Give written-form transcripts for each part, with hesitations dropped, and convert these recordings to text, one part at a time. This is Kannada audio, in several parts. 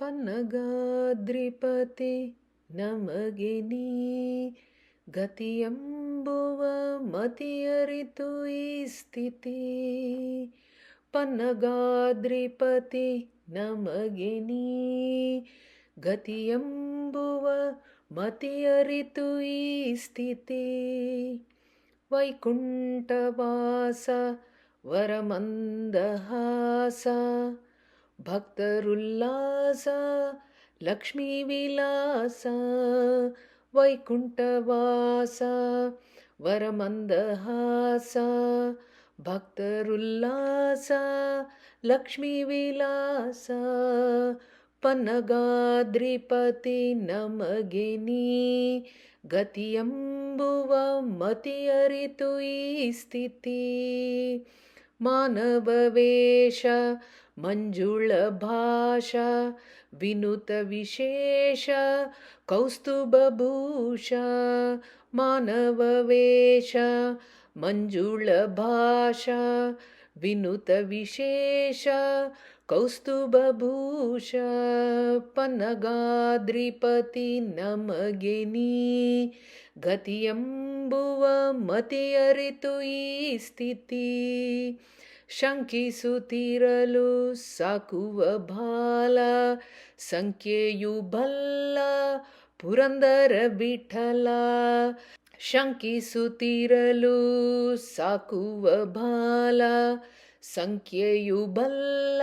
ಪನ್ನಗಾದ್ರಿಪತಿ ನಮಗೆ ನೀ ಗತಿಯೆಂಬುವ ಮತಿಯರಿತು ಈ ಸ್ಥಿತಿ. ಪನ್ನಗಾದ್ರಿಪತಿ ನಮಗೆ ನೀ ಗತಿಯೆಂಬುವ ಮತಿಯರಿತು ಈ ಸ್ಥಿತಿ. ವೈಕುಂಠವಾಸ ವರಮಂದಹಾಸ ಭಕ್ತರುಲ್ಲಾಸ ಲಕ್ಷ್ಮೀ ವಿಲಾಸ. ವೈಕುಂಠವಾಸ ವರಮಂದಹಾಸ ಭಕ್ತರುಲ್ಲಾಸ ಲಕ್ಷ್ಮೀ ವಿಲಾಸ. ಪನ್ನಗಾದ್ರಿಪತಿ ನಮಗೆ ನೀ ಗತಿಯೆಂಬುವ ಮತಿಯರಿತು ಈ ಸ್ಥಿತಿ. ಮಾನವ ವೇಷ ಮಂಜುಳ ಭಾಷ ವಿನುತ ವಿಶೇಷ ಕೌಸ್ತುಭಭೂಷ. ಮಾನವ ವೇಷ ಮಂಜುಳ ಭಾಷ ವಿನುತ ವಿಶೇಷ ಕೌಸ್ತುಭಭೂಷ. ಪನ್ನಗಾದ್ರಿಪತಿ ನಮಗೆ ನೀ ಗತಿಯೆಂಬುವ ಮತಿಯರಿತು ಈ ಸ್ಥಿತಿ. ಶಂಕಿಸುತ್ತಿರಲು ಸಾಕುವ ಬಾಲ ಸಂಖ್ಯೆಯು ಬಲ್ಲ ಪುರಂದರ ವಿಠಲ. ಶಂಕಿಸುತ್ತಿರಲು ಸಾಕುವ ಬಾಲ ಸಂಖ್ಯೆಯು ಬಲ್ಲ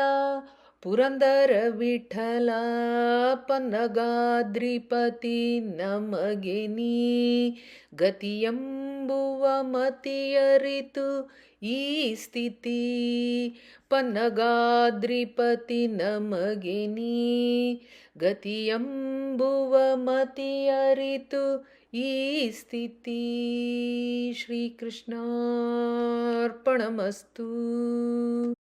ಪುರಂದರ ವಿಠಲ. ಪನ್ನಗಾದ್ರಿಪತಿ ನಮಗೆ ನೀ ಗತಿಯೆಂಬುವ ಮತಿಯರಿತು ಈ ಸ್ಥಿತಿ. ಪನ್ನಗಾದ್ರಿಪತಿ ನಮಗೆ ನೀ ಗತಿಯೆಂಬುವ ಮತಿಯರಿತು ಈ ಸ್ಥಿತಿ. ಶ್ರೀಕೃಷ್ಣಾರ್ಪಣಮಸ್ತು.